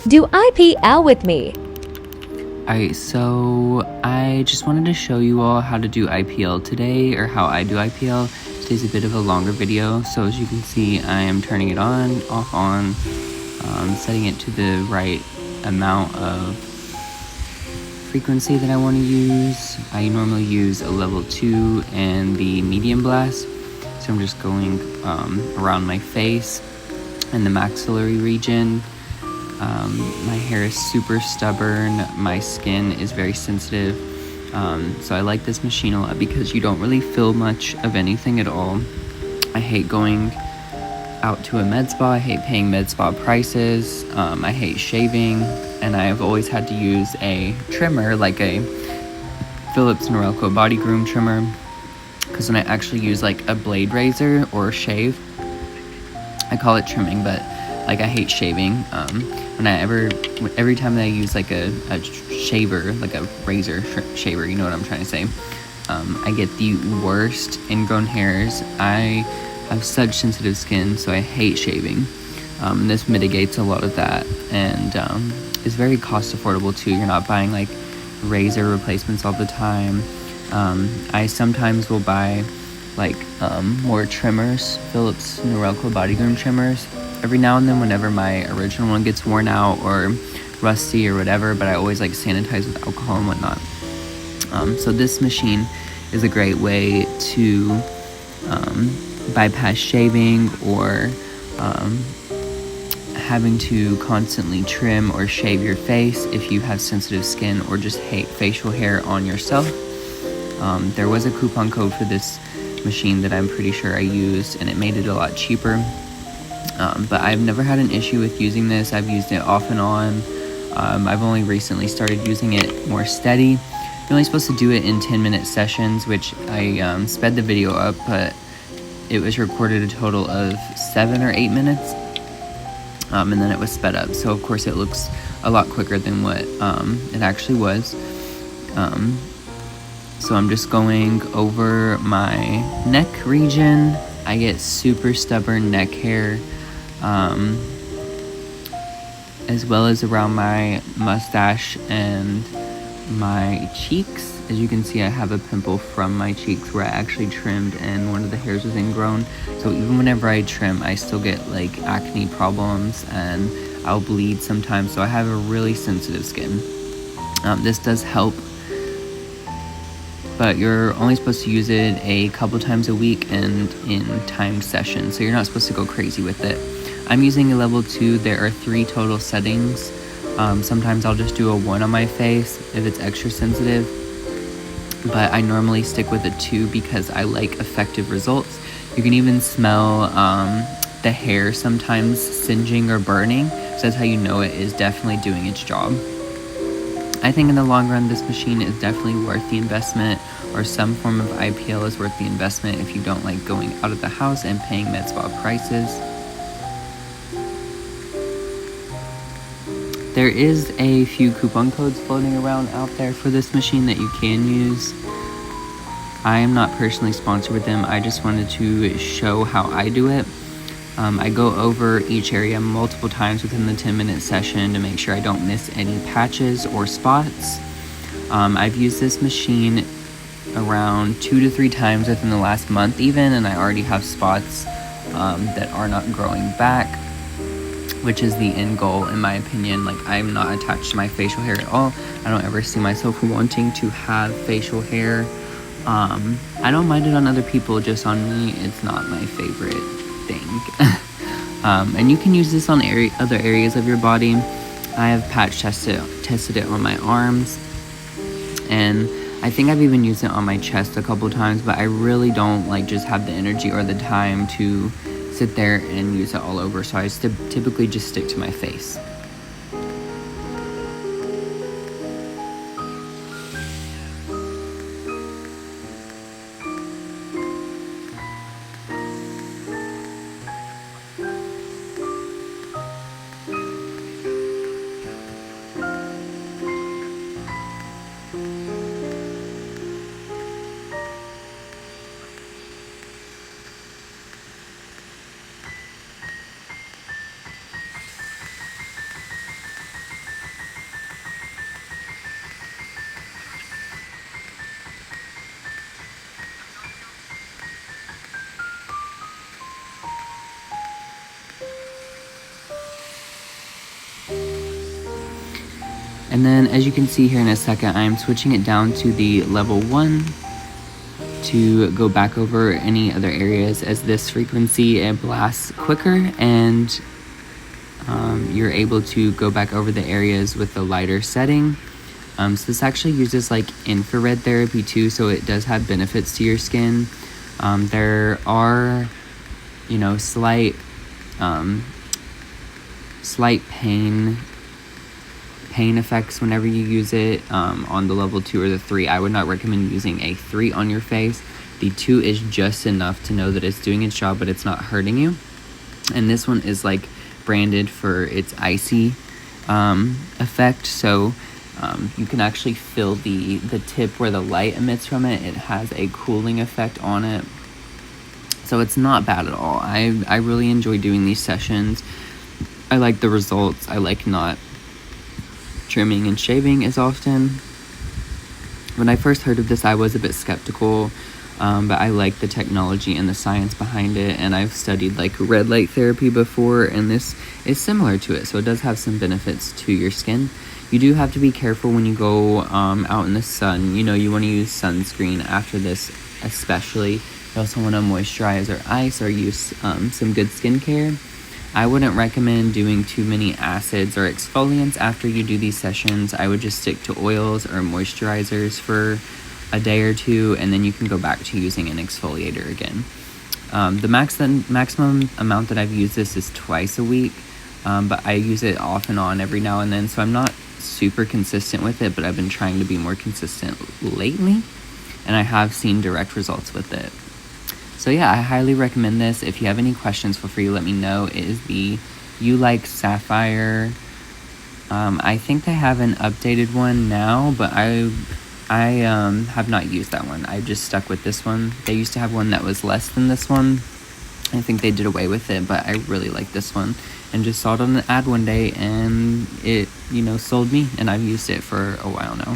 Do IPL with me. Alright, so I just wanted to show you all how to do IPL today, or how I do IPL. Today's a bit of a longer video, so as you can see, I am turning it on, off, on, setting it to the right amount of frequency that I want to use. I normally use a level 2 and the medium blast, so I'm just going around my face and the maxillary region. My hair is super stubborn, my skin is very sensitive, so I like this machine a lot because you don't really feel much of anything at all. I hate going out to a med spa, I hate paying med spa prices, I hate shaving, and I've always had to use a trimmer, like a Philips Norelco body groom trimmer, because when I actually use like a blade razor or shave, I call it trimming, but like I hate shaving. Every time that I use like a shaver, like a razor shaver, you know what I'm trying to say, I get the worst ingrown hairs. I have such sensitive skin, so I hate shaving. This mitigates a lot of that, and it's very cost affordable too. You're not buying like razor replacements all the time. I sometimes will buy like more trimmers, Philips Norelco body groom trimmers, every now and then whenever my original one gets worn out or rusty or whatever, but I always like sanitize with alcohol and whatnot. So this machine is a great way to bypass shaving or having to constantly trim or shave your face if you have sensitive skin or just hate facial hair on yourself. There was a coupon code for this machine that I'm pretty sure I used, and it made it a lot cheaper. But I've never had an issue with using this. I've used it off and on. I've only recently started using it more steady. You're only supposed to do it in 10-minute sessions, which I sped the video up, but it was recorded a total of 7 or 8 minutes, and then it was sped up. So of course it looks a lot quicker than what it actually was. So I'm just going over my neck region. I get super stubborn neck hair, as well as around my mustache and my cheeks. As you can see, I have a pimple from my cheeks where I actually trimmed and one of the hairs was ingrown. So even whenever I trim, I still get like acne problems and I'll bleed sometimes. So I have a really sensitive skin. This does help, but you're only supposed to use it a couple times a week and in timed sessions, so you're not supposed to go crazy with it. I'm using a level 2. There are 3 total settings. Sometimes I'll just do a 1 on my face if it's extra sensitive, but I normally stick with a 2 because I like effective results. You can even smell the hair sometimes singeing or burning, so that's how you know it is definitely doing its job. I think in the long run, this machine is definitely worth the investment, or some form of IPL is worth the investment if you don't like going out of the house and paying med spa prices. There is a few coupon codes floating around out there for this machine that you can use. I am not personally sponsored with them. I just wanted to show how I do it. I go over each area multiple times within the 10-minute session to make sure I don't miss any patches or spots. I've used this machine around 2 to 3 times within the last month even, and I already have spots that are not growing back, which is the end goal in my opinion. Like, I'm not attached to my facial hair at all. I don't ever see myself wanting to have facial hair. I don't mind it on other people, just on me, it's not my favorite thing. And you can use this on other areas of your body. I have patch tested it on my arms, and I think I've even used it on my chest a couple times, but I really don't like just have the energy or the time to sit there and use it all over, so I typically just stick to my face. And then as you can see here in a second, I'm switching it down to the level 1 to go back over any other areas, as this frequency it blasts quicker, and you're able to go back over the areas with the lighter setting. So this actually uses like infrared therapy too, so it does have benefits to your skin. There are, slight pain effects whenever you use it on the level 2 or the 3. I would not recommend using a 3 on your face. The 2 is just enough to know that it's doing its job, but it's not hurting you. And this one is like branded for its icy effect, so you can actually feel the tip where the light emits from it. It has a cooling effect on it, so it's not bad at all. I really enjoy doing these sessions. I like the results. I like not trimming and shaving as often. When I first heard of this, I was a bit skeptical, but I like the technology and the science behind it, and I've studied like red light therapy before, and this is similar to it, so it does have some benefits to your skin. You do have to be careful when you go out in the sun. You want to use sunscreen after this, especially. You also want to moisturize or ice or use some good skincare. I wouldn't recommend doing too many acids or exfoliants after you do these sessions. I would just stick to oils or moisturizers for a day or two, and then you can go back to using an exfoliator again. The maximum amount that I've used this is twice a week, but I use it off and on every now and then, so I'm not super consistent with it, but I've been trying to be more consistent lately, and I have seen direct results with it. So yeah, I highly recommend this. If you have any questions, feel free to let me know. It is the ULike Sapphire. I think they have an updated one now, but I have not used that one. I just stuck with this one. They used to have one that was less than this one. I think they did away with it, but I really like this one, and just saw it on an ad one day, and it sold me, and I've used it for a while now.